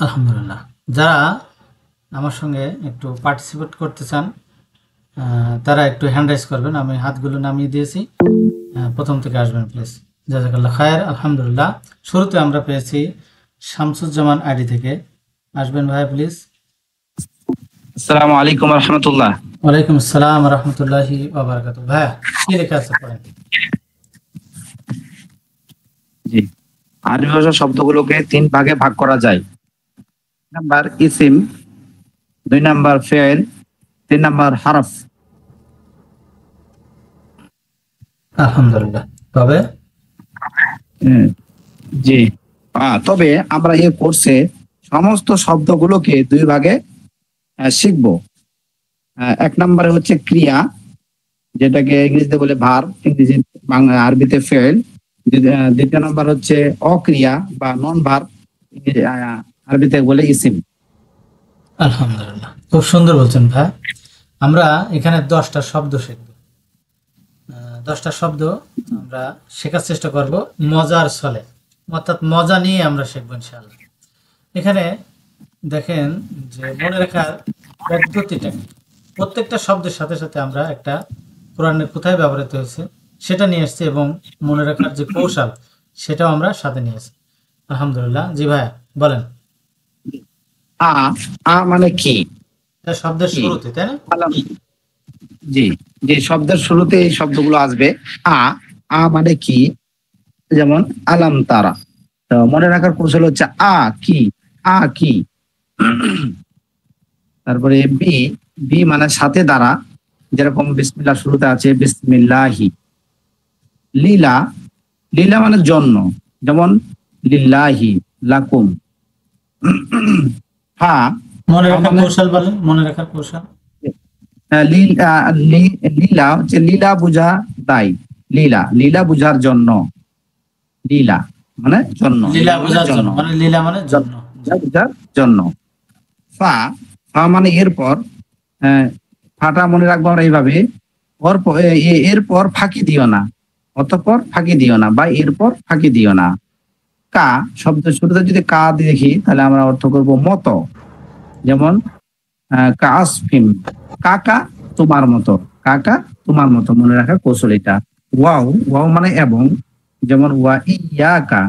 আলহামদুলিল্লাহ। যারা আমার সঙ্গে একটু পার্টিসিপেট করতে চান তারা একটু হ্যান্ড রাইজ করবেন। আমি হাতগুলো নামিয়ে দিয়েছি। প্রথম থেকে আসবেন প্লিজ। জাজাকাল্লাহ খায়ের। আলহামদুলিল্লাহ। শুরুতে আমরা পেয়েছি শামসুজ্জামান আইডি থেকে। আসবেন ভাই প্লিজ। আসসালামু আলাইকুম রহমতুল্লাহ। ওয়ালাইকুম আসসালাম রহমতুল্লাহি ওয়াবারাকাতুহু। ভাইয়া কি লেখা আছে পড়েন। জি, আরবি ভাষা শব্দগুলোকে 3 ভাগে ভাগ করা যায়। নাম্বার ইসিম, 2 নাম্বার ফেল, 3 নাম্বার হারফ। আলহামদুলিল্লাহ। তবে জি, তবে আমরা এই কোর্সে সমস্ত শব্দগুলোকে 2 ভাগে শিখবো। 1 নম্বরে হচ্ছে ক্রিয়া, যেটাকে ইংরেজিতে বলে ভার, ইংরেজি আরবিতে ফেল। 2 নম্বর হচ্ছে অক্রিয়া বা নন ভার, আরবিতে বলে ইসিম। আলহামদুলিল্লাহ, খুব সুন্দর বলছেন ভাই। আমরা এখানে 10টা শব্দ শিখব। 10টা শব্দ আমরা শেখার চেষ্টা করব মজার ছলে, অর্থাৎ মজা নিয়ে আমরা শিখবো ইনশাআল্লাহ। এখানে দেখেন যে মনে রাখার পদ্ধতিটা কি। প্রত্যেকটা শব্দের সাথে সাথে আমরা একটা কোরআনের কোথায় ব্যবহৃত হয়েছে সেটা নিয়ে এসেছি, এবং মনে রাখার যে কৌশল সেটাও আমরা সাথে নিয়ে এসেছি। আলহামদুলিল্লাহ। জি ভাইয়া বলেন। মানে কি? এটা শব্দের শুরুতে, তাই না? জি, যে শব্দের শুরুতে এই শব্দগুলো আসবে। আ মানে কি? যেমন আলাম তারা। তো মনে রাখার কৌশল হচ্ছে কি, কি। তারপরে বি, মানে সাথে দ্বারা, যেরকম বিসমিল্লাহ শুরুতে আছে বিসমিল্লাহি। লীলা, মানে জন্য, যেমন লিল্লাহি লাকুম। ফা, মনে রাখার কৌশল বলেন, মনে রাখার কৌশল। লীলা হচ্ছে লীলা বুঝা দায়। লীলা বুঝার জন্য। লীলা মানে জন্য, লীলা বোঝার জন্য, মানে লীলা মানে জন্য, বুঝার জন্য। ফা, মানে এরপর। ফাটা মনে রাখবো আমরা এইভাবে, এরপর ফাঁকি দিও না, অতঃপর ফাঁকি দিও না, বা এরপর ফাঁকি দিও না। কা, শব্দ শুরুতে যদি কা দেখি তাহলে আমরা অর্থ করব মতো। যেমন কাসফিম, কাকা তোমার মতো, কাকা তোমার মতো। মনে রাখার কৌশল এটা। ওয়াও মানে এবং, যেমন ওয়া ইয়াকা,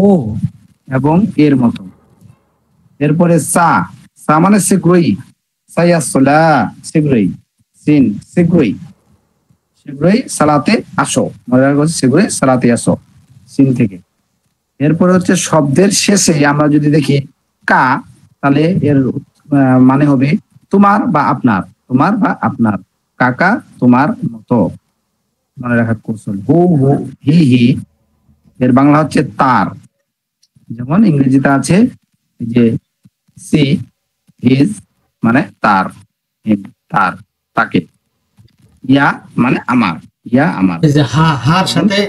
ও এবং এর মতো। এরপরে সা, মানে শীঘ্রই, সায়াসলা শীঘ্রই, সিন শীঘ্রই, সালাতে আসো। মনে রাখা শীঘ্রই সালাতে আসো, সিন থেকে। এরপরে হচ্ছে শব্দের শেষে আমরা যদি দেখি কা, তাহলে এর মানে হবে তোমার বা আপনার, তোমার বা আপনার। কাকা তোমার মতো। মনে রাখার কৌশল। হু, হি, এর বাংলা হচ্ছে তার। যেমন ইংরেজিতে আছে যে সি, হিজ মানে তার, তার, তাকে। ইয়া মানে আমার, ইয়া আমার। এই যে হার সাথে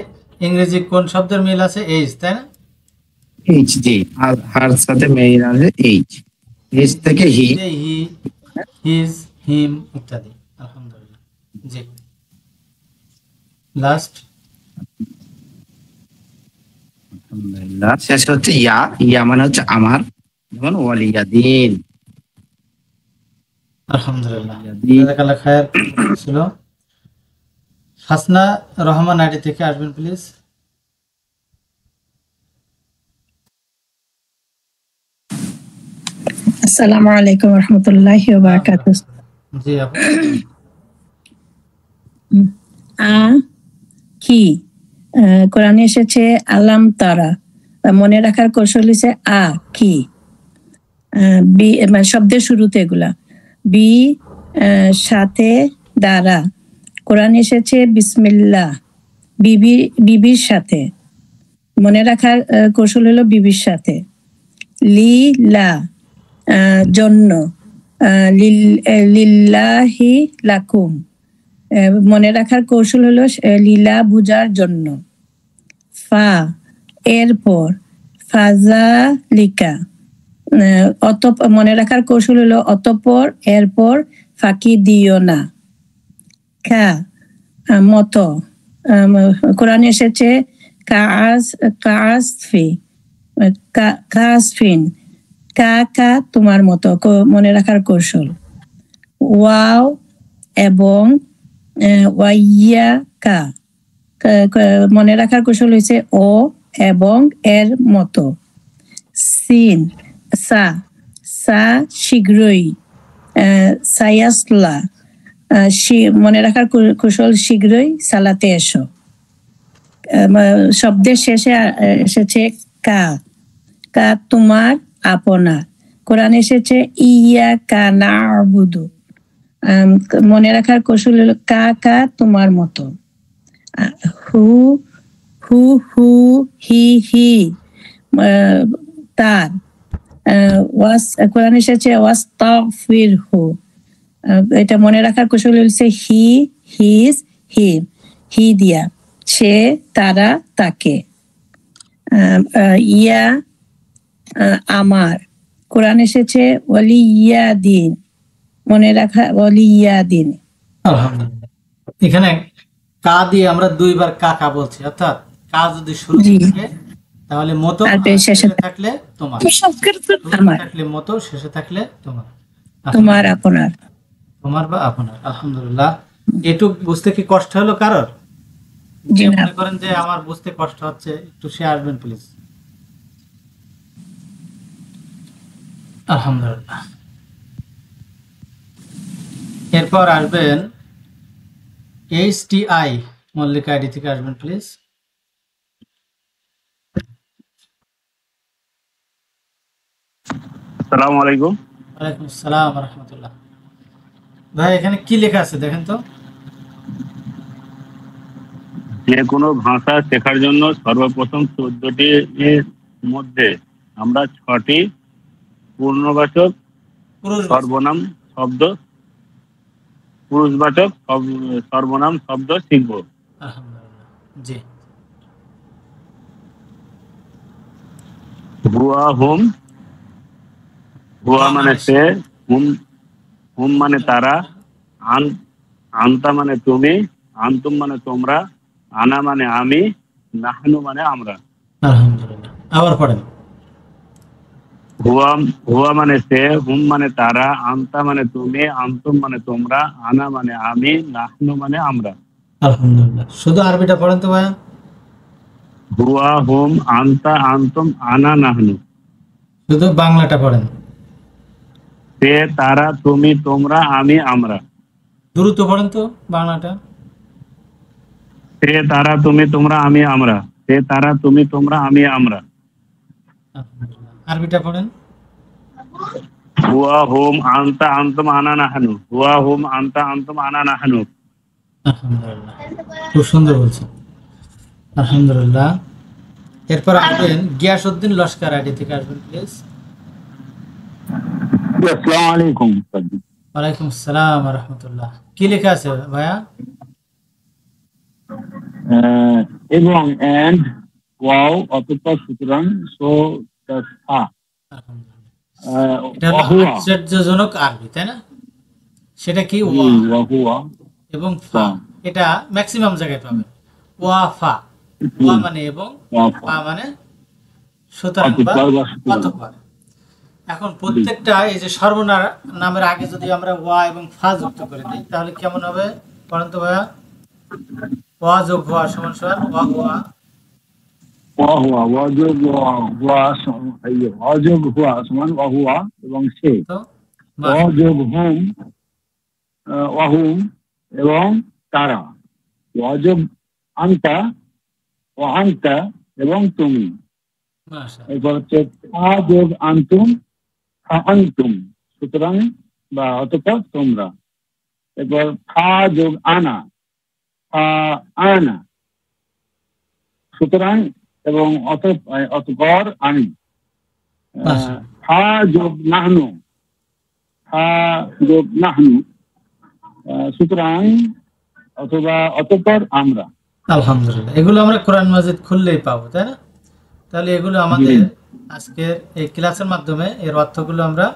ইংরেজি কোন শব্দের মিল আছে? এইচ, তাই না? এইচ, জি, হার সাথে মেইন আছে এইচ। এইচ থেকে হি, হিজ, হিম ইত্যাদি। আলহামদুলিল্লাহ। জি, লাস্ট। আলহামদুলিল্লাহ। শেষ হচ্ছে ইয়া মানে হচ্ছে আমার, যেমন ওয়ালিয়াদিন। আলহামদুলিল্লাহ। জাযাকাল্লাহ খায়ের ছিল। হাসনা রহমান আইডি থেকে আসবেন প্লিজ। আসসালামু আলাইকুম রহমতুল্লাহি ওয়া বারাকাতুহু। জি আপু। কি, কোরআনে এসেছে আলাম তারা। মনে রাখার কৌশল হচ্ছে কি। বি মানে শব্দের শুরুতে এগুলা। বি সাথে দ্বারা। কোরআনে এসেছে বিসমিল্লাহ। বিবির সাথে। মনে রাখার কৌশল হলো বিবির সাথে। লীলা জন্য। লিল্লাহি লাকুম। মনে রাখার কৌশল হলো লীলা বুঝার জন্য। ফা, এরপর। ফাজালিকা, মনে রাখার কৌশল হলো অতঃপর, এরপর ফাঁকি দিও না। খা, মতো। কোরআনে এসেছে কাসফিন। কা কা তোমার মতো, মনে রাখার কৌশল। ওয়াও এবং ওয়াইয়া কা, মনে রাখার কৌশল হয়েছে ও এবং এর মতো। সিন সা, সা শীঘ্রই, সায়াসলা, মনে রাখার কৌশল শীঘ্রই সালাতে এসো। শব্দের শেষে এসেছে কা, কা তোমার আপনার। কোরআন এসেছে ইয়া কা না'বুদু, মনে রাখার কৌশল হলো কা কা তোমার মতো। হু হু হু হি হি, তার। কোরআন এসেছে ওয়াস্তাগফিরহু, এটা মনে রাখার কৌশল হচ্ছে হি হিজ হিম, হি দিয়া, সে তারা তাকে। ইয়া আমার, কোরআন এসেছে ওয়ালিয়া দিন, মনে রাখা ওয়ালিয়া দিন। আলহামদুলিল্লাহ। এখানে কা দিয়ে আমরা দুইবার কাকা বলছি, অর্থাৎ কা যদি শুরু থাকে তাহলে মতো, শেষে থাকলে তোমার, থাকলে মতো, শেষে থাকলে তোমার, তোমার আপনার, তোমার বা আপনার। আলহামদুলিল্লাহ। এটুক বুঝতে কি কষ্ট হলো কারোর? যে মনে করেন যে আমার বুঝতে কষ্ট হচ্ছে, একটু সে আসবেন প্লিজ। আলহামদুলিল্লাহ। এরপর আসবেন HTI মল্লিক আইডি থেকে আসবেন প্লিজ। আসসালামু আলাইকুম। ওয়ালাইকুম আসসালাম ওয়া রাহমাতুল্লাহ। ভাই এখানে কি লেখা আছে দেখেন তো? যে কোনো ভাষা শেখার জন্য সর্বপ্রথম 14টি এর মধ্যে আমরা 6টি পূর্ণবাচক সর্বনাম শব্দ, পুরুষবাচক সর্বনাম শব্দ শিখব। আলহামদুলিল্লাহ। জি। হুয়া হুম, হুয়া মানে সে, হুম হুম মানে তারা, আনতা মানে তুমি, আনতুম মানে তোমরা, আনা মানে আমি, নাহনু মানে আমরা। আলহামদুলিল্লাহ। আবার পড়েন। হুয়া হুয়া মানে সে, হুম মানে তারা, আনতা মানে তুমি, আনতুম মানে তোমরা, আনা মানে আমি, নাহনু মানে আমরা। আলহামদুলিল্লাহ। শুধু আরবিটা পড়েন তো ভাইয়া। হুয়া হুম, আনতা আনতুম, আনা নাহনু। শুধু বাংলাটা পড়েন। সে তারা তুমি তোমরা আমি আমরা। দ্রুত পড়েন তো বাংলাটা। সে তারা তুমি তোমরা আমি আমরা। সে তারা তুমি তোমরা আমি আমরা। আলহামদুলিল্লাহ। আরবিটা পড়েন। হুয়া হুম, আনতা আনতুম, আনা নাহনু। হুয়া হুম, আনতা আনতুম, আনা নাহনু। আলহামদুলিল্লাহ। খুব সুন্দর বলছেন। আলহামদুলিল্লাহ। এরপর আসবেন গিয়াসউদ্দিন লস্কর আইডি থেকে আসবেন প্লিজ। আসসালামু আলাইকুম। ওয়ালাইকুম আসসালাম ওয়া রাহমাতুল্লাহ। কি লেখা আছে ভাইয়া? এবং এন্ড ওয়াও অতঃপর সুতরাং সো ফা। এটা হলো আশ্চর্যজনক আরবি, তাই না? সেটা কি? ওয়া এবং ফা। এটা ম্যাক্সিমাম জায়গায় পাবেন। ওয়া ফা, ওয়া মানে এবং, ফা মানে সুতরাং বা অতঃপর। এখন প্রত্যেকটা এই যে সর্বনামের আগে যদি আমরা ওয়া এবং ফা যুক্ত করে দিই তাহলে কেমন হবে পড়েন তো ভাইয়া। ওয়া যোগ ওয়া সমান সমান ওয়া ওয়া, ওয়া হুয়া, ওয়া যোগ ওয়া যোগ হুয়া সমান ওয়া হুয়া এবং সে। তো ওয়া যোগ হুম, ওয়া হুম এবং তারা। ওয়া যোগ আনতা, ওয়া আনতা এবং তুমি। মাশাআল্লাহ। এরপর হচ্ছে ফা যোগ আনতুম, ফা আনতুম সুতরাং বা অতঃপর তোমরা। এরপর ফা যোগ আনা, ফা আনা সুতরাং এবং অতঃপর আমি। ফা যোগ নাহনু, ফা যোগ নাহনু সুতরাং অথবা অতঃপর আমরা। আলহামদুলিল্লাহ। এগুলো আমরা কোরআন মাজিদ খুললেই পাবো, তাই না? তাহলে এগুলো আমাদের আজকের এই ক্লাসের মাধ্যমে এর অর্থগুলো আমরা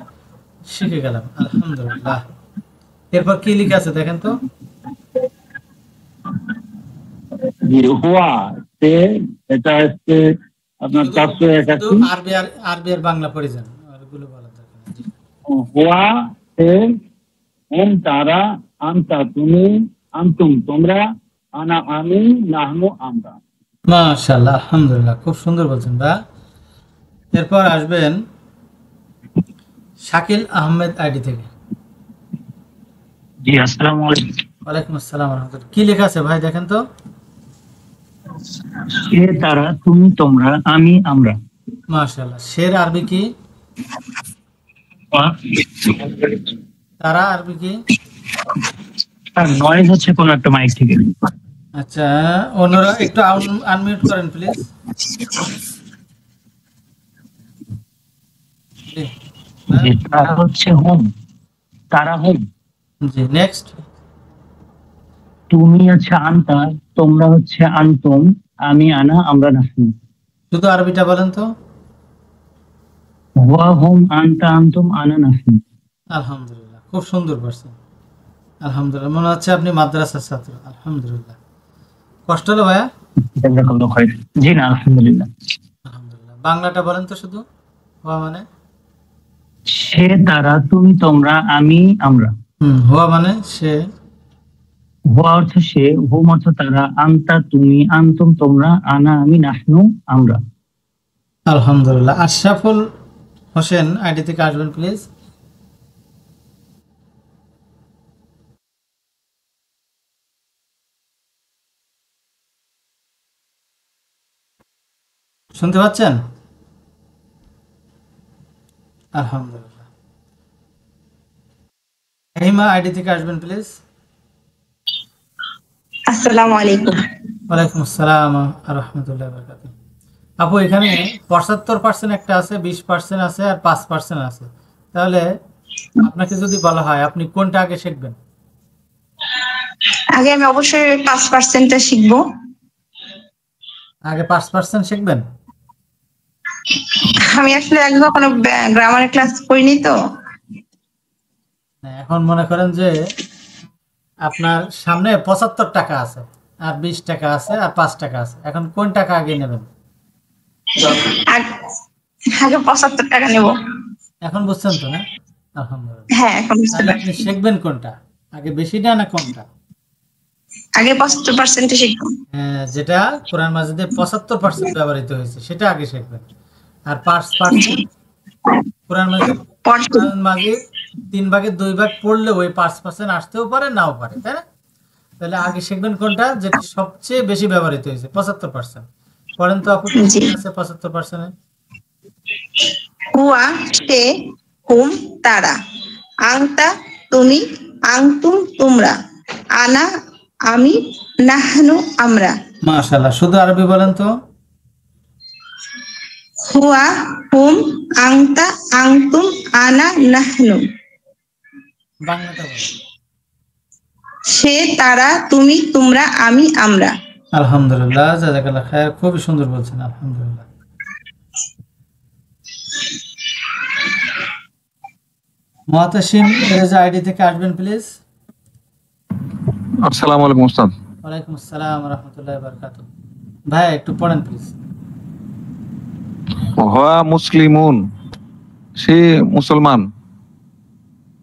শিখে গেলাম। আলহামদুলিল্লাহ। এরপর কি লেখা আছে দেখেন তো? হুয়া এটা হচ্ছে আপনার 481। আরবি আর বাংলা পড়ে যান, সবগুলো বলার দরকার নেই। জি। হুয়া সে, হুম তারা, আনতা তুমি, আনতুম তোমরা, আনা আমি, নাহনু আমরা। মাশাআল্লাহ, আলহামদুলিল্লাহ, খুব সুন্দর বলছেন ভাই। এরপর আসবেন শাকিল আহমেদ আইডি থেকে। জি, আসসালামু আলাইকুম। ওয়ালাইকুম আসসালাম ওয়া রাহমাতুল্লাহ। কি লেখা আছে ভাই দেখেন তো। সে তারা, তুমি তোমরা, আমি আমরা। মাশাআল্লাহ। শের আরবি কি? তারা আরবি কি? আর নয়েজ হচ্ছে কোন একটা মাইক থেকে। আচ্ছা, অন্যরা একটু আনমিউট করেন প্লিজ। যে তারা হচ্ছে হোম, তারা হোম। জি, নেক্সট। তুমি হচ্ছে আনতা, তোমরা হচ্ছে আনতুম, আমি আনা, আমরা নাহনু। শুধু আরবিটা বলেন তো। হুয়া হোম, আনতা আনতুম, আনা নাহনু। আলহামদুলিল্লাহ, খুব সুন্দর পারছেন। আলহামদুলিল্লাহ, মনে হচ্ছে আপনি মাদ্রাসার ছাত্র। আলহামদুলিল্লাহ। কষ্ট হলো ভাইয়া? জাযাকাল্লাহু খাইর। জি না, আলহামদুলিল্লাহ। আলহামদুলিল্লাহ। বাংলাটা বলেন তো শুধু। হুয়া মানে? সে তারা, তুমি তোমরা, আমি আমরা। হুয়া মানে সে। হুয়া অর্থ সে, হোম অর্থ তারা, আনতা তুমি, আনতুম তোমরা, আনা আমি, নাহনু আমরা। আলহামদুলিল্লাহ। আশরাফুল হোসেন আইডি থেকে আসবেন প্লিজ। শুনতে পাচ্ছেন? আলহামদুলিল্লাহ। রহিমা আইডি থেকে আসবেন প্লিজ। আসসালামু আলাইকুম। ওয়ালাইকুম আসসালাম রহমতুল্লাহ বরকাতুহ। আপু, এখানে 75% একটা আছে, 20% আছে, আর 5% আছে। তাহলে আপনাকে যদি বলা হয় আপনি কোনটা আগে শিখবেন? আগে আমি অবশ্যই 5%টা শিখবো। আগে 5% শিখবেন? আমি আসলে আগে কখনো গ্রামারের ক্লাস করিনি তো। না, এখন মনে করেন যে আপনার সামনে 75 টাকা আছে, আর 20 টাকা আছে, আর 5 টাকা আছে। এখন কোন টাকা আগে নেবেন? আগে 75 টাকা নেব। এখন বুঝছেন তো, না? আলহামদুলিল্লাহ। হ্যাঁ, এখন বুঝতে তাহলে পারছি। আপনি শিখবেন কোনটা আগে, বেশিটা না কমটা? আগে 75% শিখবো। যেটা কোরআন মাজিদে 75% ব্যবহৃত হয়েছে সেটা আগে শিখবেন। আর 5% কোরআন মাজিদ, কোরআন মাজিদ 3 ভাগের 2 ভাগ পড়লে ওই 5% আসতেও পারে, নাও পারে, তাই না? তাহলে আগে শিখবেন কোনটা যেটা সবচেয়ে বেশি ব্যবহৃত হয়েছে, 75%। পড়েন তো আপু, জি। কি আছে 75%? হুয়া সে, হুম তারা, আনতা তুমি, আনতুম তোমরা, আনা আমি, নাহনু আমরা। মাশাআল্লাহ। শুধু আরবি বলেন তো। হুয়া হুম, আনতা আনতুম, আনা নাহনু। বাংলাটা বলেন। সে তারা, তুমি তোমরা, আমি আমরা। আলহামদুলিল্লাহ, জাযাকাল্লাহ খায়র, খুবই সুন্দর বলছেন। আলহামদুলিল্লাহ। মুআতাসিম রেজা আইডি থেকে আসবেন প্লিজ। আসসালামু আলাইকুম উস্তাদ। ওয়ালাইকুম আসসালাম ওয়া রাহমাতুল্লাহি ওয়া বারাকাতুহু। ভাই একটু পড়েন প্লিজ। হুয়া মুসলিমুন, সে মুসলমান।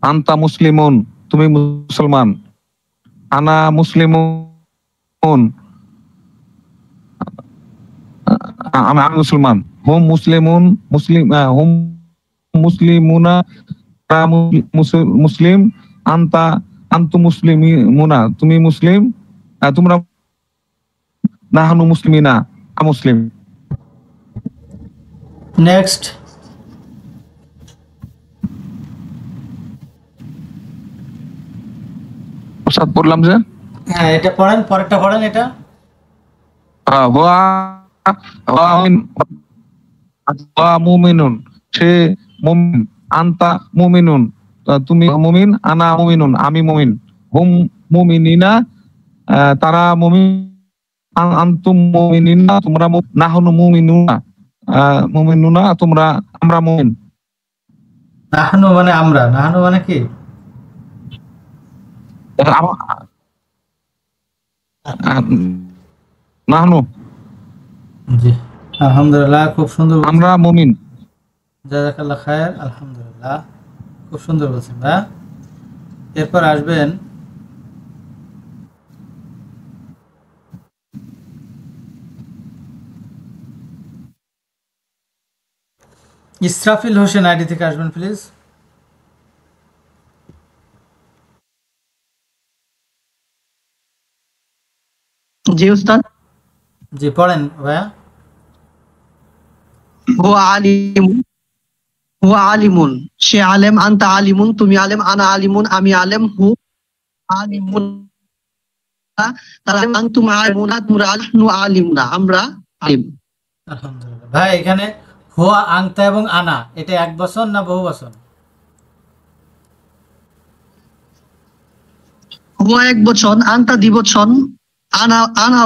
আনতা মুসলিমুন, তুমি মুসলমান। আনা মুসলিমুন, আমি মুসলমান। হুম মুসলিমুন, হুম মুসলিমুনা, তারা মুসলিম। আনতা আনতু মুসলিমুনা, তুমি মুসলিম, তোমরা। নাহানু মুসলিমিনা, মুসলিম। নেক্সট। উস্তাদ পড়লাম যে। হ্যাঁ, এটা পড়েন, পরেরটা পড়েন। এটা হুয়া মুমিনুন, সে মুমিন। আনতা মুমিনুন, তুমি মুমিন। আনা মুমিনুন, আমি মুমিন। হুম মুমিনিনা, তারা মুমিন। আনতুম মুমিনিনা, তোমরা। নাহনু মুমিনুনা, মুমিনুনা, তোমরা। আমরা মুমিন। নাহনু মানে আমরা, নাহনু মানে কি? নাহনু, জি, আলহামদুলিল্লাহ, খুব সুন্দর। আমরা মুমিন। জাযাকাল্লাহ খায়ের, আলহামদুলিল্লাহ, খুব সুন্দর বলছেন ভাইয়া। এরপর আসবেন ইসরাফিল হোসেন, আইডি থেকে আসবেন প্লিজ। জি উস্তাদ। জি পড়েন ভাইয়া। হুয়া আলিমুন, হুয়া আলিমুন, সে আলেম, আনতা আলিমুন, তুমি আলেম, আনা আলিমুন, আমি আলেম, হু আলিমুন, তারা আলেম, আনতুম আলিমুনা, তোমরা আলিমু আলিমুনা, আমরা আলিম। আলহামদুলিল্লাহ ভাই, এখানে হুয়া, আংতা এবং আনা এটা এক বচন না বহু বচন? হুয়া এক বচন, আনতা দ্বিবচন, আনা আনা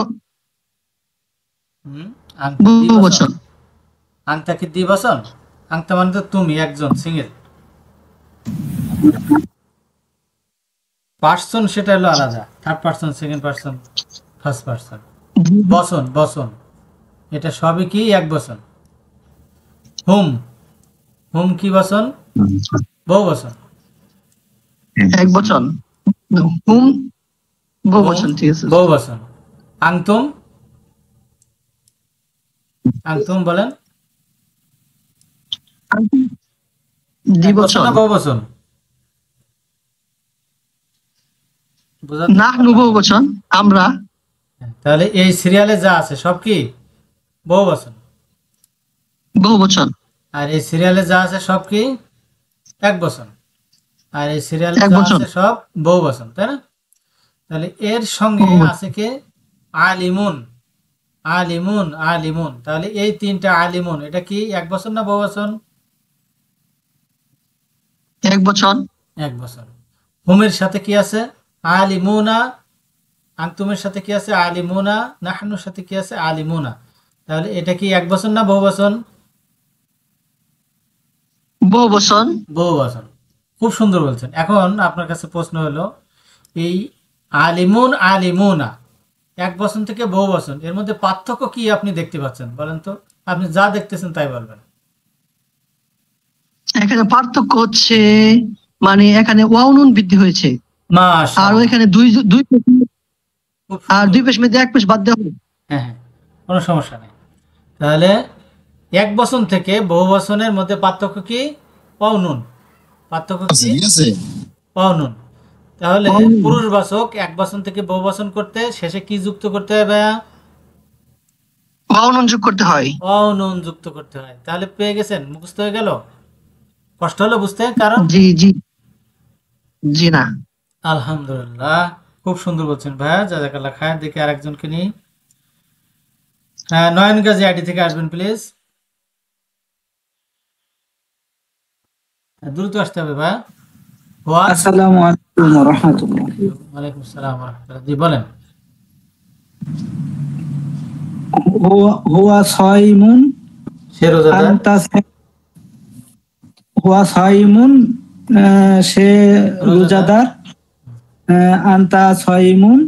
আংতা বহু দ্বিবচন। বচন। আংতা কি দ্বিবচন? আংতা মানে তো তুমি একজন, সিঙ্গেল। পার্সন সেটা হলো আলাদা, third person, second person, first person. বচন, বচন এটা সবই কি এক বচন। হুম, হুম কি বচন? বহু বচন। এক বচন, হুম বহু বচন, ঠিক আছে। বহু বচন। আংতুম, আংতুম বলেন। দ্বিবচন। বহু বচন? নাহনু বহু বচন, আমরা। তাহলে এই সিরিয়ালে যা আছে সব কি বহু বচন? বহু বচন। আর এই সিরিয়ালে যা আছে সব কি এক বচন? আর এই সিরিয়ালে এক যা বচন। আছে সব বহু বচন, তাই না? তাহলে এর সঙ্গে আছে কি আলিমুন, আলিমুন, আলিমুন। তাহলে এই তিনটা আলিমুন এটা কি এক বচন না বহু বচন? এক বচন। এক বচন। হুমের সাথে কি আছে? আলিমুনা। আনতুমের সাথে কি আছে? আলিমুনা। নাহনুর সাথে কি আছে? আলিমুনা। তাহলে এটা কি এক বচন না বহু বচন? বহু বচন। বহু বচন। খুব সুন্দর বলছেন। এখন আপনার কাছে প্রশ্ন হলো, এই আলিমুন, আলিমুনা এক বচন থেকে বহু বচন, এর মধ্যে পার্থক্য কি আপনি দেখতে পাচ্ছেন বলেন তো? আপনি যা দেখতেছেন তাই বলবেন। এখানে পার্থক্য হচ্ছে, মানে এখানে ওয়াউনুন বৃদ্ধি হয়েছে, আর মাশাআল্লাহ, ওইখানে দুই দুই খুব আর সুন্দর। দুই পেশ মধ্যে এক পেশ বাদ দেওয়া হবে। হ্যাঁ হ্যাঁ, কোনো সমস্যা নেই। তাহলে এক বচন থেকে বহু বচনের মধ্যে পার্থক্য কি? অনুন। পার্থক্য কি? অনুন। তাহলে পুরুষবাচক এক বচন থেকে বহু বচন করতে শেষে কি যুক্ত করতে হয় ভাইয়া? ওয়াউনুন যোগ করতে হয়। অনুন যুক্ত করতে হয়। তাহলে পেয়ে গেছেন, মুখস্থ হয়ে গেল? কষ্ট হলো বুঝতে? কারণ জি জি জি না। আলহামদুলিল্লাহ, খুব সুন্দর বলছেন ভাইয়া, জাযাকাল্লাহ খায়ের। দেখে আরেকজনকে নিই। হ্যাঁ, নয়ন গাজী আইডি থেকে আসবেন প্লিজ। দ্রুত আসতে হবে ভাইয়া। আসসালামু আলাইকুম ওয়া রাহমাতুল্লাহ। ওয়ালাইকুম আসসালাম ওয়া রাহমাতুল্লাহ। জি বলেন। হুয়া সাইমুন, সে রোজাদার। আনতা হুয়া সাইমুন, সে রোজাদার। আনতা সাইমুন,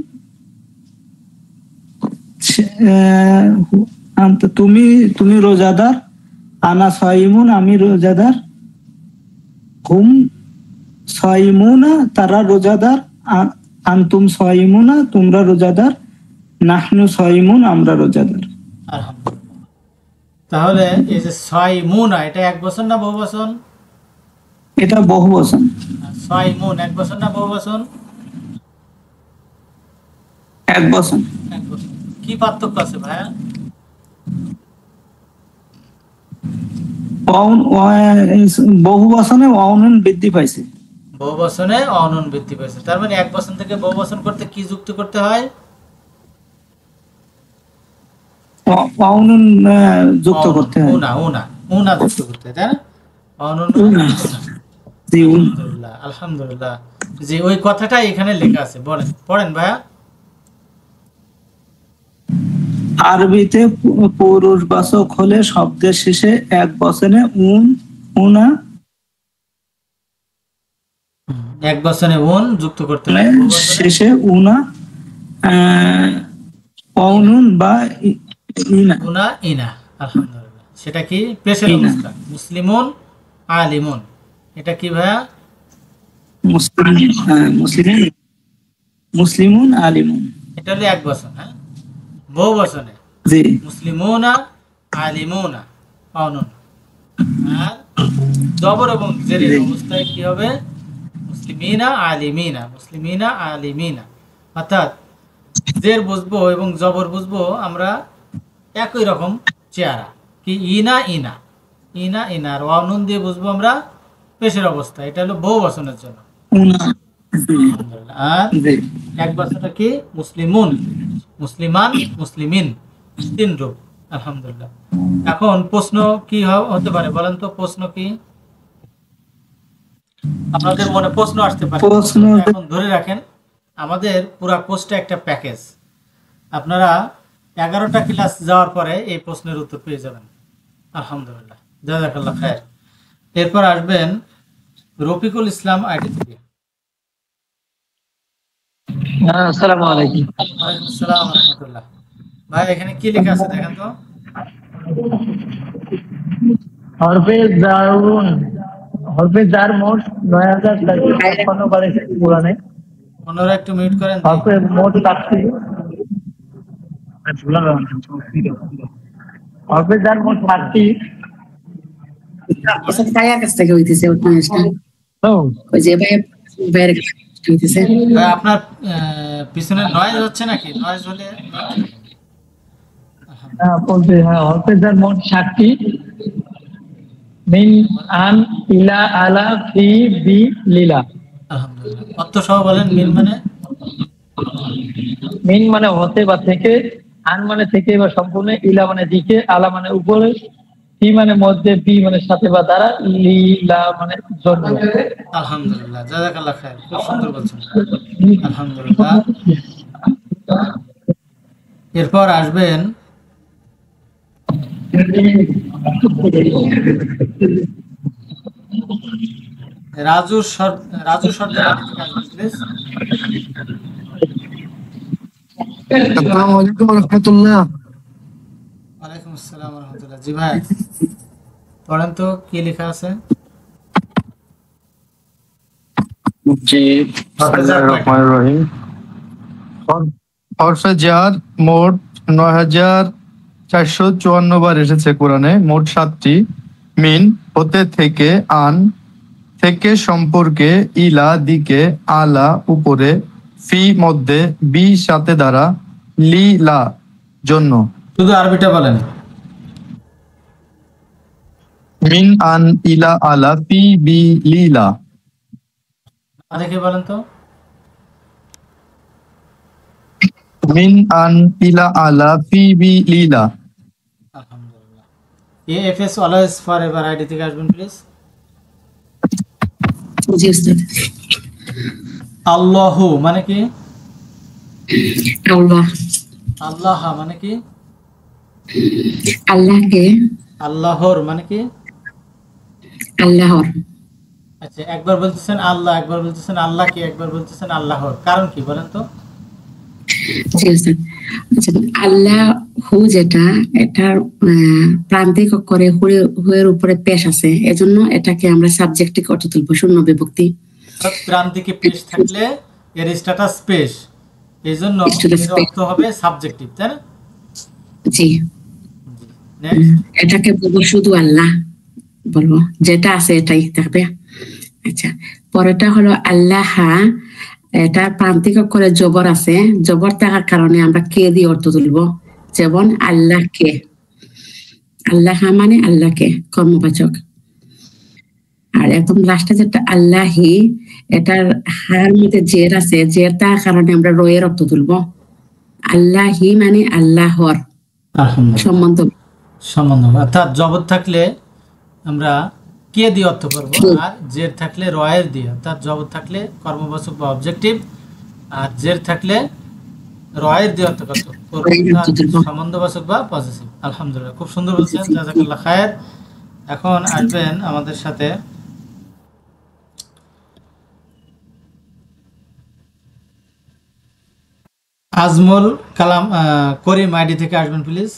আনতা তুমি রোজাদার। আনা সাইমুন, আমি রোজাদার। হুম সাইমুনা, তারা রোজাদার। আনতুম সাইমুনা, তোমরা রোজাদার। নাহনু সাইমুন, আমরা রোজাদার। আলহামদুলিল্লাহ। তাহলে এই যে সাইমুনা এটা এক বচন না বহু বচন? এটা বহু বচন। সাইমুন এক বচন না বহু বচন? এক বচন। এক বচন। কি পার্থক্য আছে ভাইয়া? বহু বচনে অনুন বৃদ্ধি পাইছে। বহু বচনে অনুন বৃদ্ধি পাইছে। তার মানে এক বচন থেকে বহু বচন করতে কি যুক্ত করতে হয়? অনুন যুক্ত করতে হয়। উনা, উনা, উনা যুক্ত করতে হয়, তাই না? অনুন, আলহামদুলিল্লাহ, আলহামদুলিল্লাহ। যে ওই কথাটাই এখানে লেখা আছে, বলেন, পড়েন ভাইয়া। আরবিতে পুরুষবাচক হলে শব্দের শেষে এক বচনে উনা, এক বচনে উন যুক্ত করতে হয়, শেষে উনা, অনুন বা ইনা। উনা, ইনা। আলহামদুলিল্লাহ। সেটা কি পেশের অবস্থা। মুসলিমুন আলিমুন, এটা কি ভাইয়া? মুসলিমুন মুসলিমুন আলিমুন। এটা হলো এক বচন, হ্যাঁ। বহু বচনে জি মুসলিমুনা আলিমুনা পাউনুন। আর জবর এবং জেরের অবস্থায় কি হবে? মুসলিমিনা আলিমিনা, মুসলিমিনা আলিমিনা। অর্থাৎ জের বুঝবো এবং জবর বুঝবো আমরা একই রকম চেহারা, কি ইনা ইনা, ইনা ইনা। আর ওয়ানুন দিয়ে বুঝবো আমরা পেশের অবস্থা। এটা হলো বহু বচনের জন্য। উনা। জি আর জি এক বচনটা কি? মুসলিমুন, মুসলিমান, মুসলিমিন, তিন রূপ। আলহামদুলিল্লাহ। এখন প্রশ্ন কি হতে পারে বলেন তো? প্রশ্ন কি আপনাদের মনে প্রশ্ন আসতে পারে? প্রশ্ন এখন ধরে রাখেন, আমাদের পুরা কোর্সটা একটা প্যাকেজ। আপনারা 11টা ক্লাস যাওয়ার পরে এই প্রশ্নের উত্তর পেয়ে যাবেন। আলহামদুলিল্লাহ, জাযাকাল্লাহ খায়ের। এরপর আসবেন রফিকুল ইসলাম আইডি থেকে। আসসালামু আলাইকুম। ওয়ালাইকুম আসসালাম ওয়া রাহমাতুল্লাহ। ভাই এখানে কি লেখা আছে দেখেন তো? হরফে জার মোট ৯,৪৫৬ বার এসেছে কোরআনে। ওনারা একটু মিউট করেন। হরফে মোট ৭টি। হরফে জার মোট ৭টি। ভাইয়ার কাছ থেকে হইতেছে ওই যে ভাইয়ের কাছ থেকে হইতেছে। ভাই আপনার পিছনে নয়েজ হচ্ছে নাকি? নয়েজ হলে হরফে জার মোট ৭টি। মিন, আন, ইলা, আলা, ফি, বি, লিলা। আলহামদুলিল্লাহ। অর্থ সহ বলেন। মিন মানে? মিন মানে হতে বা থেকে, আন মানে থেকে বা সম্পূর্ণ, ইলা মানে দিকে, আলা মানে উপরে, ফি মানে মধ্যে, বি মানে সাথে বা দ্বারা, লিলা মানে জন্য। আলহামদুলিল্লাহ, জাযাকাল্লাহ খায়ের। খুব সুন্দর বলছেন। আলহামদুলিল্লাহ। এরপর আসবেন রাজু সর্দার আলী থেকে আসবেন প্লিজ। আসসালামু আলাইকুম ওয়া রাহমাতুল্লাহ। ওয়ালাইকুম আসসালাম ওয়া রাহমাতুল্লাহ। জি ভাই পড়েন তো কি লেখা আছে? জি, বিসমিল্লাহির রহমানির রহিম। হরফে জার মোট ৯,৪৫৪ বার এসেছে কোরআনে, মোট ৭টি। মিন হতে থেকে, আন থেকে সম্পর্কে, ইলা দিকে, আলা উপরে, ফি মধ্যে, বি সাথে দ্বারা, লিলা জন্য। শুধু আরবিটা বলেন। মিন, আন, ইলা, আলা, ফি, বি, লিলা। দেখে বলেন তো। মিন, আন, ইলা, আলা, ফি, বি, লিলা। আলহামদুলিল্লাহ। এএফএস অলওয়েজ ফরএভার আইডি থেকে আসবেন প্লিজ। জি উস্তাদ। আল্লাহু মানে কি? আল্লাহ। আল্লাহ মানে কি? আল্লাহকে। আল্লাহর মানে কি? আল্লাহর। আচ্ছা, একবার বলতেছেন আল্লাহ, একবার বলতেছেন আল্লাহকে, একবার বলতেছেন আল্লাহর, কারণ কি বলেন তো? জি উস্তাদ। আচ্ছা, আল্লাহু যেটা, এটার প্রান্তিক অক্ষরে হুয়ের উপরে পেশ আছে, এজন্য এটাকে আমরা সাবজেক্টে অর্থ তুলবো, শূন্য বিভক্তি। প্রান্তিকে পেশ থাকলে এর স্ট্যাটাস পেশ, এইজন্য এর অর্থ হবে সাবজেক্টিভ, তাই না? জি। এটাকে বলবো শুধু আল্লাহ বলবো, যেটা আছে এটাই থাকবে। আচ্ছা, পরেরটা হলো আল্লাহ। এটা প্রান্তিক অক্ষরে জবর আছে, জবর থাকার কারণে আমরা কে দিয়ে অর্থ তুলবো, যেমন আল্লাহকে। আল্লাহ মানে আল্লাহকে, কর্মবাচক। আর একদম লাস্টে যেটা আল্লাহি, এটার হার মধ্যে জের আছে, জের থাকার কারণে আমরা রয়ের অর্থ তুলবো। আল্লাহি মানে আল্লাহর সম্বন্ধ। অর্থাৎ জবর থাকলে আমরা কে দিয়ে অর্থ করব, আর জের থাকলে রয়ের দিয়ে। অর্থাৎ জবর থাকলে কর্মবাচক বা অবজেক্টিভ, আর জের থাকলে রয়ের দিয়ে অর্থ করব, সম্বন্ধবাচক বা পজিটিভ। আলহামদুলিল্লাহ, খুব সুন্দর বলছেন, জাযাকাল্লাহ খায়ের। এখন আসবেন আমাদের সাথে আজমল কালাম করিম আইডি থেকে আসবেন প্লিজ।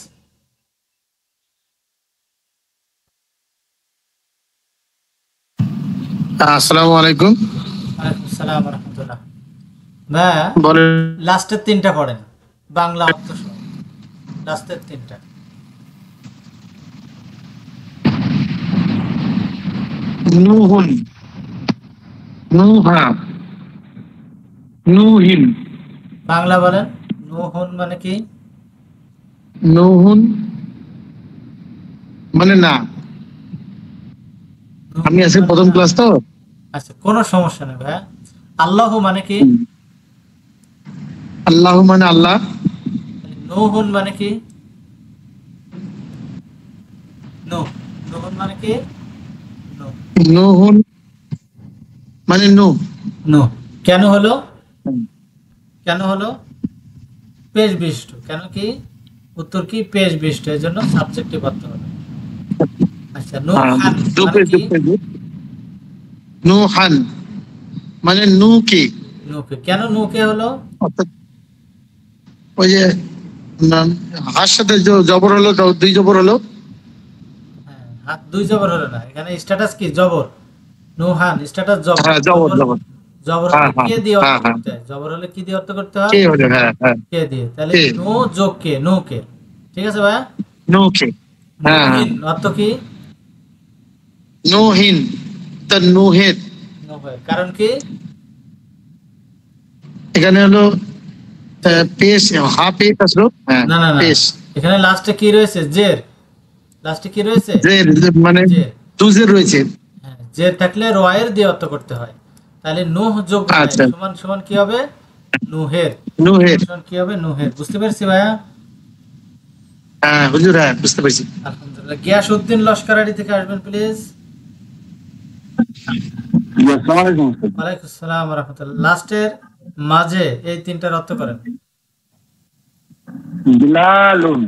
আসসালামু আলাইকুম। ওয়ালাইকুম আসসালাম ওয়া রাহমাতুল্লাহ। ভাইয়া বলেন। লাস্টের তিনটা পড়েন, বাংলা অর্থ সহ লাস্টের তিনটা। নুহুন, নুহা, নুহিন। বাংলা বলেন। নুহুন মানে কি? নুহুন মানে না। আমি আজকে প্রথম ক্লাস তো। আচ্ছা, কোনো সমস্যা নেই ভাইয়া। আল্লাহ মানে কি? আল্লাহ মানে আল্লাহ। নুহুন মানে কি? নুহুন মানে কি? নুহুন মানে নূহ। নো। কেন হলো? কেন হলো? পেশ বিশিষ্ট। কেন কি? উত্তর কি? পেশ বিশিষ্ট, এর জন্য সাবজেক্টিভ অর্থ হবে। আচ্ছা, নুহান মানে কি? নুহান মানে নূকে। নুকে। কেন নুকে হলো? ওই যে হার সাথে জবর হলো, দুই জবর হলো। হ্যাঁ, হাত দুই জবর হলো না, এখানে স্ট্যাটাস কি? জবর। নুহান স্ট্যাটাস জবর। হ্যাঁ, জবর জবর। জবর হলে কে দিয়ে অর্থ করতে হয়? জবর হলে কি দিয়ে অর্থ করতে হয়? কে হলো? হ্যাঁ হ্যাঁ, কে দিয়ে। তাহলে কে। নো যোগ কে, নুকে। ঠিক আছে ভাইয়া? নূকে। হ্যাঁ হ্যাঁ। নুহিন অর্থ কি? নুহিন তা নুহের। নুহের। কারণ কি? এখানে হলো পেশ, হা পেশ আসলো। হ্যাঁ, না না না, পেশ। এখানে লাস্টে কি রয়েছে? জের। লাস্টে কি রয়েছে? জের মানে জের। দুজের রয়েছে। হ্যাঁ, জের থাকলে রয়ের দিয়ে অর্থ করতে হয়। তাহলে নুহ যোগ আচ্ছা। সমান সমান কি হবে? নুহের। নুহের। সমান কি হবে? নুহের। বুঝতে পেরেছি ভাইয়া? হ্যাঁ হুজুর, হ্যাঁ বুঝতে পারছি। আলহামদুলিল্লাহ। গিয়াসউদ্দিন লস্করারি থেকে আসবেন প্লিজ। ওয়ালাইকুম আসসালাম ওয়া রাহমাতুল্লাহ। লাস্টের মাঝে এই তিনটার অর্থ করেন। বিলালুন,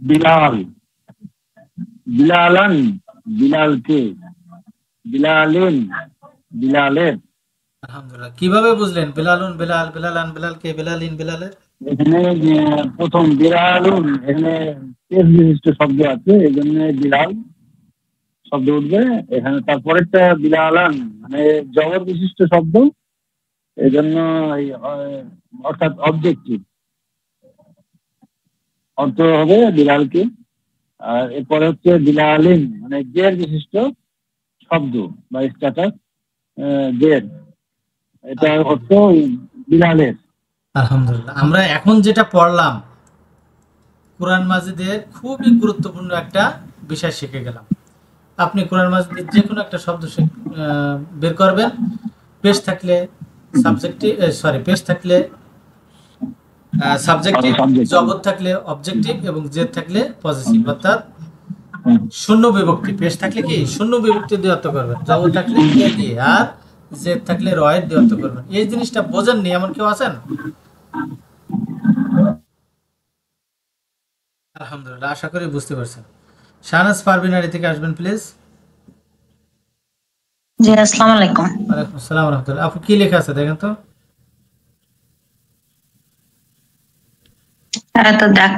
বিলাল, বিলালান, বিলালকে, বিলালিন, বিলালের। আলহামদুলিল্লাহ। কিভাবে বুঝলেন? বিলালুন বিলাল, বিলালান বিলালকে, বিলালিন বিলালের? এখানে প্রথম বিলালুন, এখানে পেশ বিশিষ্ট শব্দ আছে, এই জন্য বিলাল শব্দ উঠবে এখানে। তারপরেরটা বিলালান মানে জবর বিশিষ্ট শব্দ, এই জন্য অর্থাৎ অবজেক্টিভ অর্থ হবে বিলালকে। আর এরপরে হচ্ছে বিলালিন মানে জের বিশিষ্ট শব্দ বা স্ট্যাটাস, জের, এটা অর্থ বিলালের। আলহামদুলিল্লাহ। আমরা এখন যেটা পড়লাম, কোরআন মাজিদের খুবই গুরুত্বপূর্ণ একটা বিষয় শিখে গেলাম। আপনি কোরআন মাজিদের যে কোনো একটা শব্দ বের করবেন, পেশ থাকলে সাবজেক্টিভ, পেশ থাকলে সাবজেক্টিভ, জবর থাকলে অবজেক্টিভ এবং জেদ থাকলে পজিটিভ, অর্থাৎ শূন্য বিভক্তি। পেশ থাকলে কি? শূন্য বিভক্তি দিয়ে অর্থ করবেন। জবর থাকলে কে দিয়ে, আর জেদ থাকলে রয়ের দিয়ে অর্থ করবেন। এই জিনিসটা বোঝেননি এমন কেউ আছেন? আলহামদুলিল্লাহ, আশা করি বুঝতে পারছেন। শাহনাজ পারভিনারি থেকে আসবেন প্লিজ। জি, আসসালামু আলাইকুম। ওয়ালাইকুম আসসালাম ওয়া রাহমাতুল্লাহ। আপু কি লেখা আছে দেখেন তো। তো দেখ,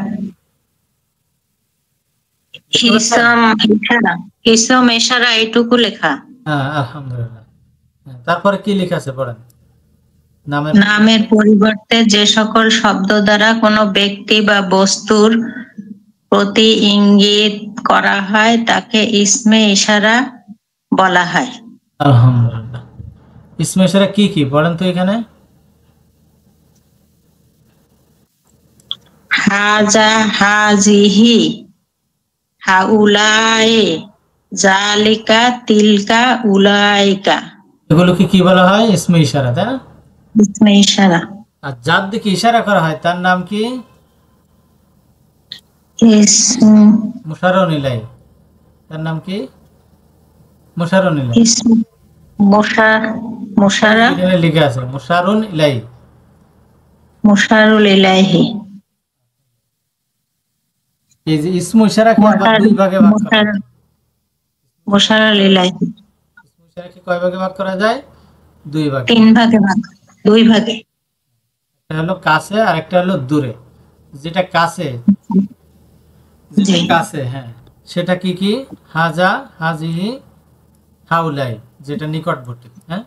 ইসম ইশারা এইটুকু লেখা। হ্যাঁ, আলহামদুলিল্লাহ। তারপরে কি লেখা আছে পড়েন। নামের পরিবর্তে যে সকল শব্দ দ্বারা কোনো ব্যক্তি বা বস্তুর প্রতি ইঙ্গিত করা হয় তাকে ইসমে ইশারা বলা হয়। আলহামদুলিল্লাহ। ইসমে ইশারা কি কি পড়েন তো এখানে। হাজা, হাজিহি, হাউলায়ে, জালিকা, তিলকা, উলাইকা। এগুলো কি বলা হয়? ইসমে ইশারা, তাই না? ইসমে ইশারা। আর যার দিকে ইশারা করা হয় তার নাম কি? মুশারুন ইলাইহি। তার নাম কি? মুশারুন ইলাইহি। এখানে লেখা আছে মুশারুন ইলাইহি। মুশারুল ইলাইহি। এই যে ইসমু ইশারাকে আবার দুই ভাগে ভাগ করা যায়। মুশারুল ইলাইহি। ইসমু ইশারাকে কয় ভাগে ভাগ করা যায়? দুই ভাগে। তিন ভাগে ভাগ, দুই ভাগে। একটা হলো কাছে আর একটা হলো দূরে। যেটা কাছে, হ্যাঁ, সেটা কি কি? হাজা, হাজিহি, হাউলাই যেটা নিকটবর্তী, হ্যাঁ।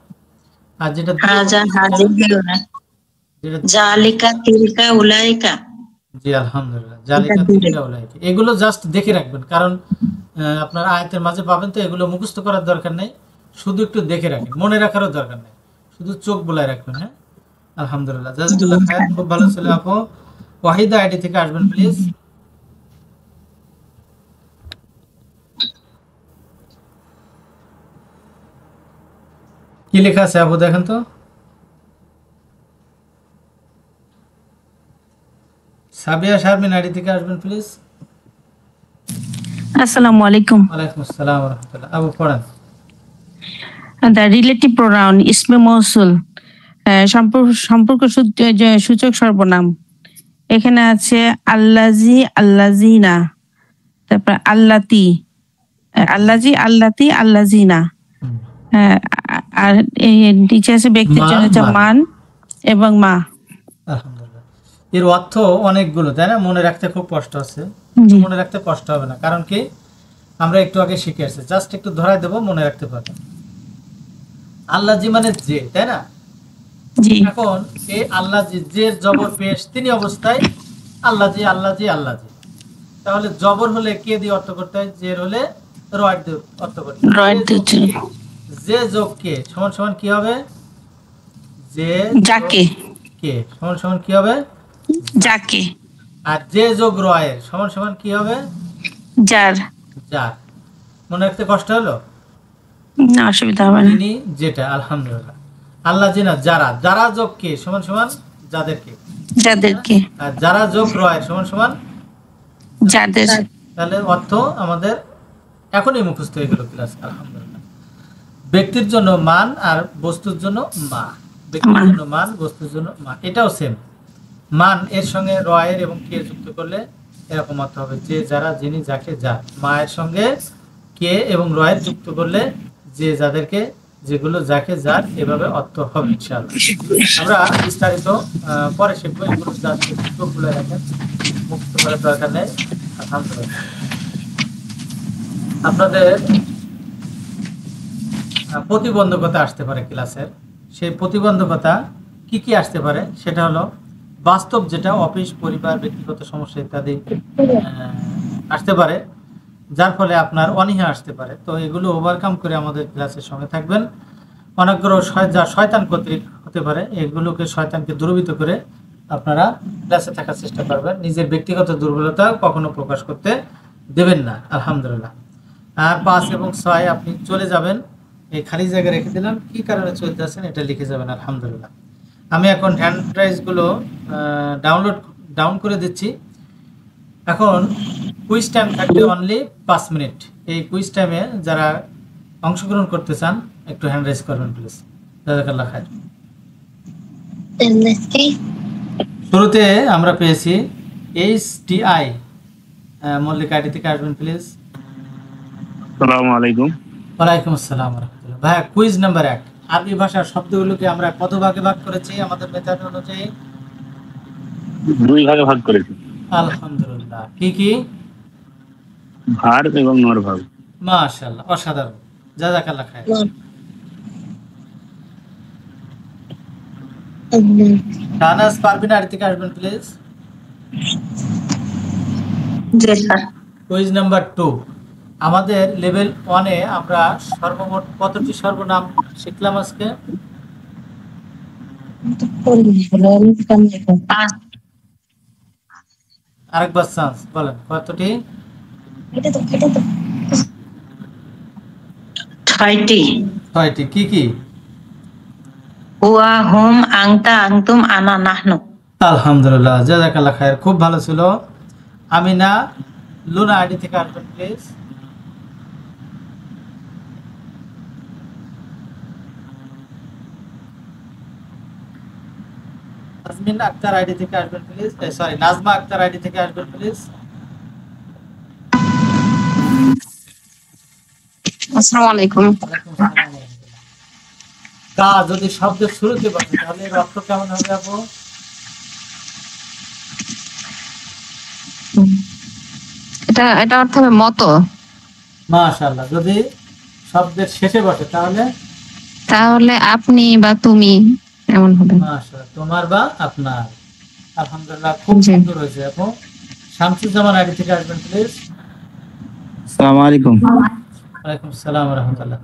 আর যেটা হাজা হাজিরুনা জালিকা তিলকা উলাইকা। জি আলহামদুলিল্লাহ, জালিকা তিলকা উলাইকা, এগুলো জাস্ট দেখে রাখবেন, কারণ আপনার আয়াতের মাঝে পাবেন, তো এগুলো মুখস্থ করার দরকার নেই, শুধু একটু দেখে রাখেন, মনে রাখারও দরকার নেই, শুধু চোখ বুলায় রাখবেন। হ্যাঁ আলহামদুলিল্লাহ, জাযাকাল্লাহ খায়ের, খুব ভালো ছিল আপু। ওয়াহিদা আইডি থেকে আসবেন প্লিজ। কি লেখা আছে আপু দেখেন তো। সাবিয়া শারমিন আইডি থেকে আসবেন প্লিজ। Assalamu alaikum. ওয়ালাইকুম আসসালাম ওয়া রাহমাতুল্লাহ। আবু পড়েন। The relative pronoun isme mausul সম্পর্ক সূচক সর্বনাম, এখানে আছে আল্লাজি, আল্লাজিনা, তারপর আল্লাতি, আল্লাজি, আল্লাতি, আল্লাজিনা। আর নিচে আছে ব্যক্তির জন্য হচ্ছে মান এবং মা। আলহামদুলিল্লাহ, এর অর্থ অনেকগুলো, তাই না? মনে রাখতে খুব কষ্ট আছে, মনে রাখতে কষ্ট হবে না, কারণ কি আমরা একটু আগে শিখে আসছি, জাস্ট একটু ধরাই দেবো, মনে রাখতে পারবেন। আল্লাজি মানে যে, তাই না? এখন এই আল্লাজি, যে জবর পেশ তিনি অবস্থায় আল্লাজি, আল্লাজি, আল্লাজি, তাহলে জবর হলে কে দিয়ে অর্থ করতে হয়, জের হলে রয় দিয়ে অর্থ করতে হয়। যে যোগ কে সমান সমান কি হবে, যে যাকে, কে সমান সমান কি হবে, যাকে। আর যে যোগ রয়ের সমান সমান কি হবে, যার। যার। মনে রাখতে কষ্ট হলো না, অসুবিধা হবে না। তিনি যেটা, আলহামদুলিল্লাহ। আল্লাহ জিনা যারা, যারা যোগ কে সমান সমান যাদেরকে, যাদেরকে। আর যারা যোগ রয় সমান সমান যাদের। তাহলে অর্থ আমাদের এখনই মুখস্থ হয়ে গেল ক্লাস, আলহামদুলিল্লাহ। ব্যক্তির জন্য মান আর বস্তুর জন্য মা, ব্যক্তির জন্য মান, বস্তুর জন্য মা, এটাও সেম। মান এর সঙ্গে রয়ের এবং কে যুক্ত করলে এরকম অর্থ হবে, যে যারা, যিনি, যাকে, যার। মায়ের সঙ্গে কে এবং রয়ের যুক্ত করলে যে যাদেরকে, যেগুলো, যাকে, যার, এভাবে অর্থ হবে ইনশাআল্লাহ। আমরা বিস্তারিত পরে শিখবো, এগুলো যাদের চোখগুলো রাখেন, মুক্ত করার দরকার নেই। আলহামদুলিল্লাহ, আপনাদের প্রতিবন্ধকতা আসতে পারে ক্লাসের, সেই প্রতিবন্ধকতা কি কি আসতে পারে সেটা হলো বাস্তব, যেটা অফিস, পরিবার, ব্যক্তিগত সমস্যা ইত্যাদি আসতে পারে, যার ফলে আপনার অনীহা আসতে পারে। তো এগুলো ওভারকাম করে আমাদের ক্লাসের সঙ্গে থাকবেন। অনাগ্রহ যা শয়তান কর্তৃক হতে পারে, এগুলোকে, শয়তানকে দূরীভূত করে আপনারা ক্লাসে থাকার চেষ্টা করবেন। নিজের ব্যক্তিগত দুর্বলতা কখনো প্রকাশ করতে দেবেন না, আলহামদুলিল্লাহ। আর 5 এবং 6 আপনি চলে যাবেন, এই খালি জায়গা রেখে দিলাম, কি কারণে চলে যাচ্ছেন এটা লিখে যাবেন, আলহামদুলিল্লাহ। আমি এখন হ্যান্ড রাইজগুলো ডাউন করে দিচ্ছি। এখন কুইজ টাইম থাকবে অনলি 5 মিনিট। এই কুইজ টাইমে যারা অংশগ্রহণ করতে চান একটু হ্যান্ড রাইজ করবেন প্লিজ, জাযাকাল্লাহ খায়ের। শুরুতে আমরা পেয়েছি HTI, মল্লিক আইডি থেকে আসবেন প্লিজ। আসসালামু আলাইকুম। ওয়ালাইকুম আসসালাম ওয়া রাহমাতুল্লাহ। ভাই, কুইজ নাম্বার 1, আরবি ভাষার শব্দগুলোকে আমরা কত ভাগে ভাগ করেছি আমাদের মেথড অনুযায়ী? 2 ভাগে ভাগ করেছি। আলহামদুলিল্লাহ। কি কি? ভার্ব এবং নর ভার্ব। মাশাআল্লাহ, অসাধারণ, জাযাকাল্লাহ খায়ের। শাহনাজ পারভিন আইডি থেকে আসবেন please. G sir. Quiz number 2, আমাদের লেভেল 1-এ আমরা সর্বমোট কতটি সর্বনাম শিখলাম আজকে? আরেকবার চান্স বলেন, কতটি? 6টি। কি কি? হুয়া, হুম, আংতা, আংতুম, আনা, নাহনু। আলহামদুলিল্লাহ, জাযাকাল্লাহ খায়ের, খুব ভালো ছিল। আমিনা লুনা আইডি থেকে আসবেন প্লিজ। নাজমিন আক্তার আইডি থেকে আসবেন please. Sorry, Nazma Akter ID থেকে আসবেন প্লিজ। আসসালামু আলাইকুম। কা যদি শব্দের শুরুতে বসে তাহলে এর অর্থ কেমন হবে আপু? এটা অর্থ হবে মতো। মাশাআল্লাহ, যদি শব্দের শেষে বসে তাহলে তাহলে আপনি বা তুমি এমন হবে। মাশাআল্লাহ, তোমার বা আপনার। আলহামদুলিল্লাহ, খুব সুন্দর হয়েছে। আপু শামসুজ্জামান আইডি থেকে আসবেন প্লিজ। আসসালামু আলাইকুম। ওয়ালাইকুম আসসালাম ওয়া রাহমাতুল্লাহ।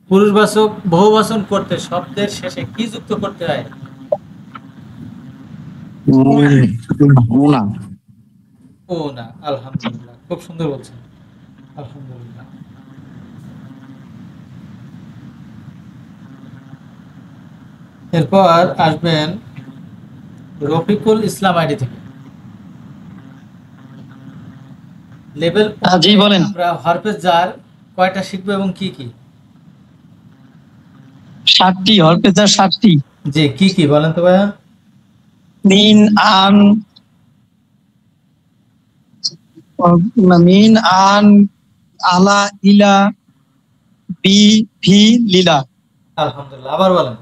পুরুষবাচক বহুবচন করতে শব্দের শেষে কি যুক্ত করতে হয়? মুনা। ও না। আলহামদুলিল্লাহ, খুব সুন্দর বলছেন। আলহামদুলিল্লাহ। এরপর আসবেন রফিকুল ইসলাম আইডি থেকে। লেভেল জি বলেন। আমরা হরফে জার কয়টা শিখবো এবং কি কি? 7টি হরফে জার 7টি। জি, কি কি বলেন তো ভাইয়া? মিন আন মিন আন আলা ইলা বি ভি লিলা। আলহামদুলিল্লাহ, আবার বলেন।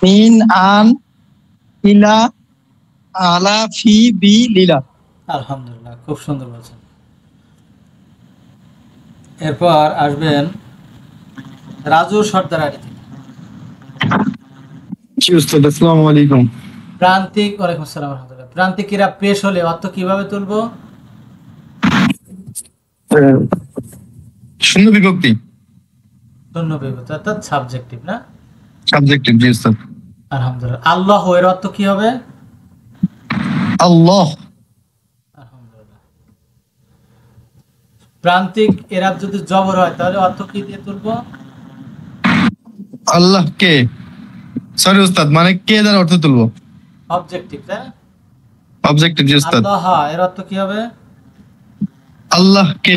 মিন আন ইলা আলা ফি বি লিলা। আলহামদুলিল্লাহ, খুব সুন্দর বলছেন। এরপর আসবেন রাজু সর্দার আইডি থেকে। জি উস্তাদ, আসসালামু আলাইকুম। প্রান্তিক, ওয়ালাইকুম আসসালাম ওয়া রাহমাতুল্লাহ। প্রান্তিক ক্রিয়া পেশ হলে অর্থ কিভাবে তুলবো? শূন্য বিভক্তি। শূন্য বিভক্তি অর্থাৎ সাবজেক্টিভ না? সাবজেক্টিভ। জি উস্তাদ। আলহামদুলিল্লাহ। আল্লাহ এর অর্থ কি হবে? আল্লাহ। আলহামদুলিল্লাহ। প্রান্তিক এরাব যদি জবর হয় তাহলে অর্থ কি দিয়ে তুলবো? আল্লাহ কে, সরি উস্তাদ, মানে কে দ্বারা অর্থ তুলবো? অবজেক্টিভ, তাই না? অবজেক্টিভ। জি উস্তাদ। আল্লাহ এর অর্থ কি হবে? আল্লাহ কে।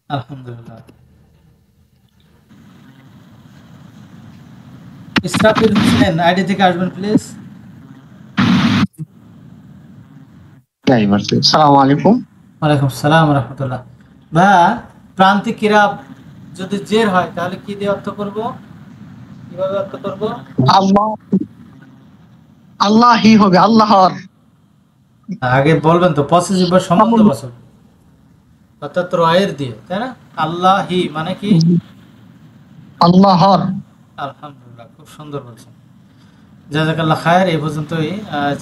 আলহামদুলিল্লাহ। ইসরাফিল হোসেন আইডি থেকে আসবেন প্লিজ। আসসালামু আলাইকুম। ওয়ালাইকুম আসসালাম ওয়া রাহমাতুল্লাহ। ভাইয়া, প্রান্তিক কিরাব যদি জের হয় তাহলে কি দিয়ে অর্থ করব? কিভাবে অর্থ করব? আল্লাহ, আল্লাহি হবে, আল্লাহর। আগে বলবেন তো পসেসিভ বা সম্বন্ধবাচক, অর্থাৎ রয়ের দিয়ে, তাই না? আল্লাহি মানে কি? আল্লাহর। আলহামদুলিল্লাহ, খুব সুন্দর বলছেন। জাযাকাল্লাহ খায়ের। এই পর্যন্তই আজ,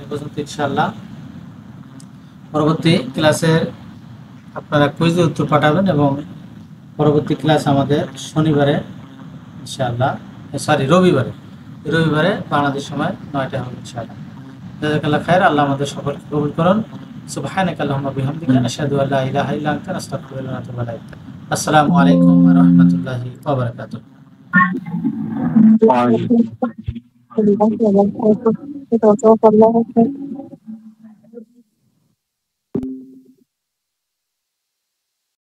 এই পর্যন্ত ইনশাআল্লাহ। পরবর্তী ক্লাসে আপনারা কুইজের উত্তর পাঠাবেন এবং পরবর্তী ক্লাস আমাদের শনিবারে ইনশাআল্লাহ, রবিবারে বাংলাদেশ সময় 9টা হবে ইনশাআল্লাহ। জাযাকাল্লাহ খায়ের। আল্লাহ আমাদের সকলকে কবুল করুন। সুবহানাকা আল্লাহুম্মা বিহামদিকা আশহাদু আল্লা ইলাহা ইল্লা আনতা আস্তাগফিরুকা ওয়া আতুবু ইলাইক। আসসালামু আলাইকুম ওয়া রাহমাতুল্লাহি ওয়া বারাকাতুহু। ওয়া আলাইকুম আসসালাম।